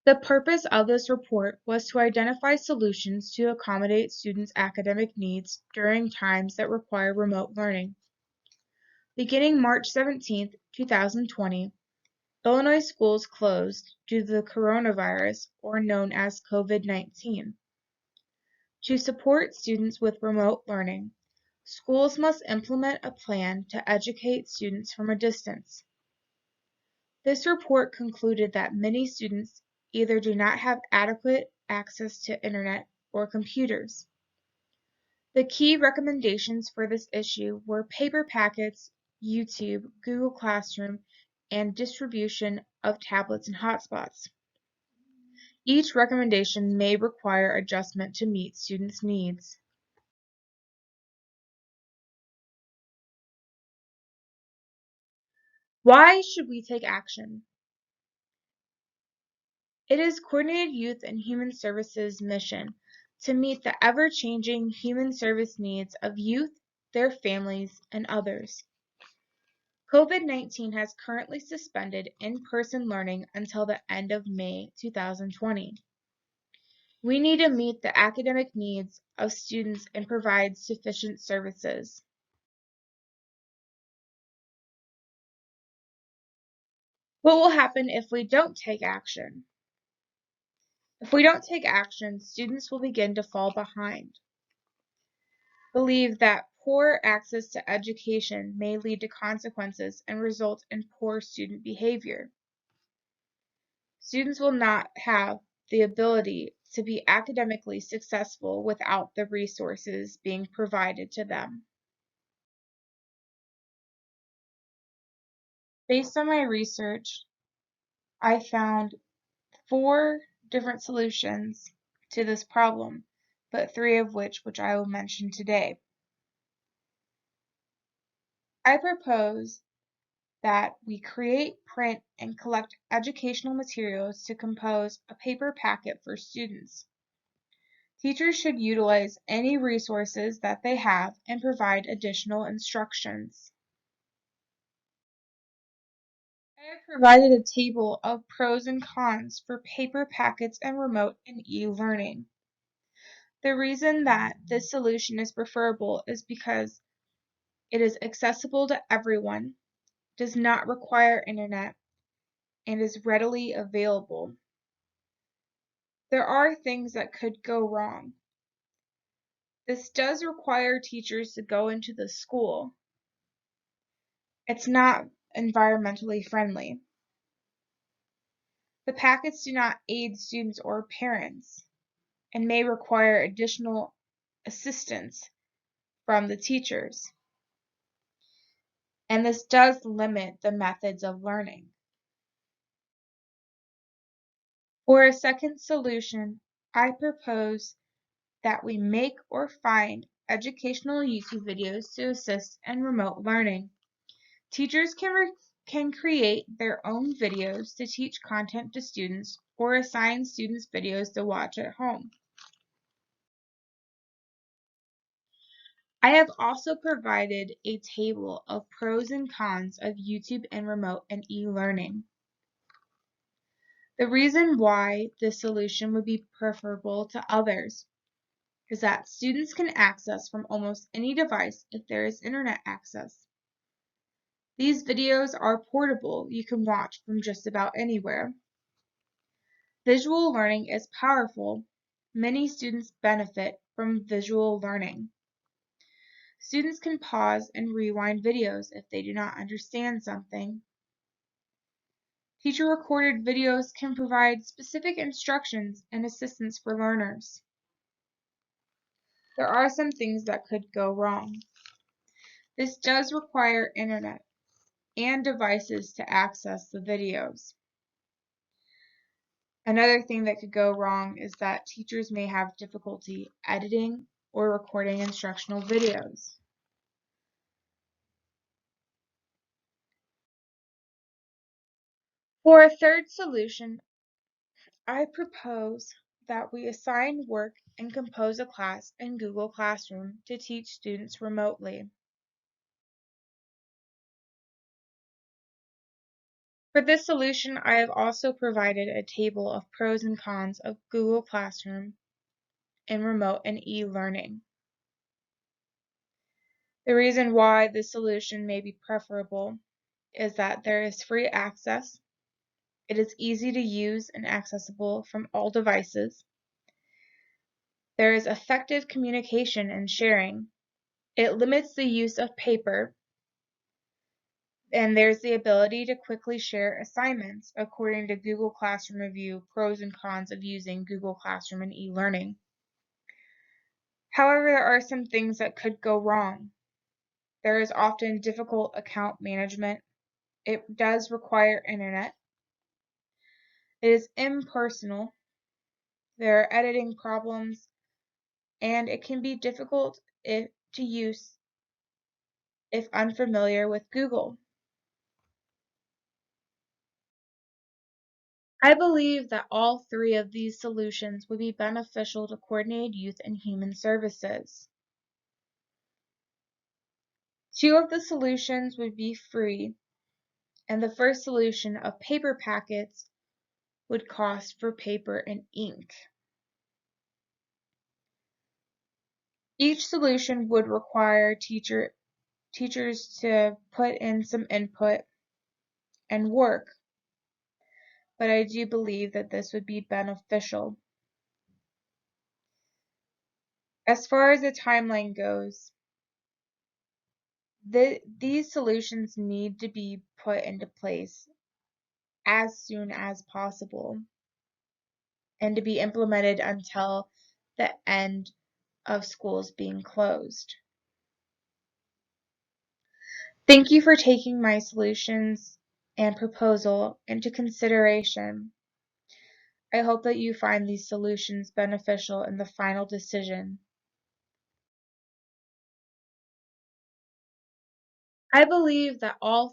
The purpose of this report was to identify solutions to accommodate students' academic needs during times that require remote learning. Beginning March 17, 2020, Illinois schools closed due to the coronavirus, or known as COVID-19. To support students with remote learning, schools must implement a plan to educate students from a distance. This report concluded that many students either do not have adequate access to internet or computers. The key recommendations for this issue were paper packets, YouTube, Google Classroom, and distribution of tablets and hotspots. Each recommendation may require adjustment to meet students' needs. Why should we take action? It is Coordinated Youth and Human Services' mission to meet the ever-changing human service needs of youth, their families, and others. COVID-19 has currently suspended in-person learning until the end of May 2020. We need to meet the academic needs of students and provide sufficient services. What will happen if we don't take action? If we don't take action, students will begin to fall behind. Believe that poor access to education may lead to consequences and result in poor student behavior. Students will not have the ability to be academically successful without the resources being provided to them. Based on my research, I found 4 different solutions to this problem, but 3 of which I will mention today. I propose that we create, print, and collect educational materials to compose a paper packet for students. Teachers should utilize any resources that they have and provide additional instructions. I have provided a table of pros and cons for paper packets and remote and e-learning. The reason that this solution is preferable is because it is accessible to everyone, does not require internet, and is readily available. There are things that could go wrong. This does require teachers to go into the school. It's not environmentally friendly. The packets do not aid students or parents and may require additional assistance from the teachers. And this does limit the methods of learning. For a second solution, I propose that we make or find educational YouTube videos to assist in remote learning. Teachers can create their own videos to teach content to students or assign students videos to watch at home. I have also provided a table of pros and cons of YouTube and remote and e-learning. The reason why this solution would be preferable to others is that students can access from almost any device if there is internet access. These videos are portable. You can watch from just about anywhere. Visual learning is powerful. Many students benefit from visual learning. Students can pause and rewind videos if they do not understand something. Teacher-recorded videos can provide specific instructions and assistance for learners. There are some things that could go wrong. This does require internet and devices to access the videos. Another thing that could go wrong is that teachers may have difficulty editing or recording instructional videos. For a third solution, I propose that we assign work and compose a class in Google Classroom to teach students remotely. For this solution, I have also provided a table of pros and cons of Google Classroom in remote and e-learning. The reason why this solution may be preferable is that there is free access, it is easy to use and accessible from all devices, there is effective communication and sharing, it limits the use of paper, and there's the ability to quickly share assignments according to Google Classroom Review, pros and cons of using Google Classroom and e-learning. However, there are some things that could go wrong. There is often difficult account management. It does require internet. It is impersonal. There are editing problems, and it can be difficult to use if unfamiliar with Google. I believe that all three of these solutions would be beneficial to coordinated youth and human services. Two of the solutions would be free, and the first solution of paper packets would cost for paper and ink. Each solution would require teachers to put in some input and work, but I do believe that this would be beneficial. As far as the timeline goes, these solutions need to be put into place as soon as possible and to be implemented until the end of schools being closed. Thank you for taking my solutions and proposal into consideration. I hope that you find these solutions beneficial in the final decision. I believe that all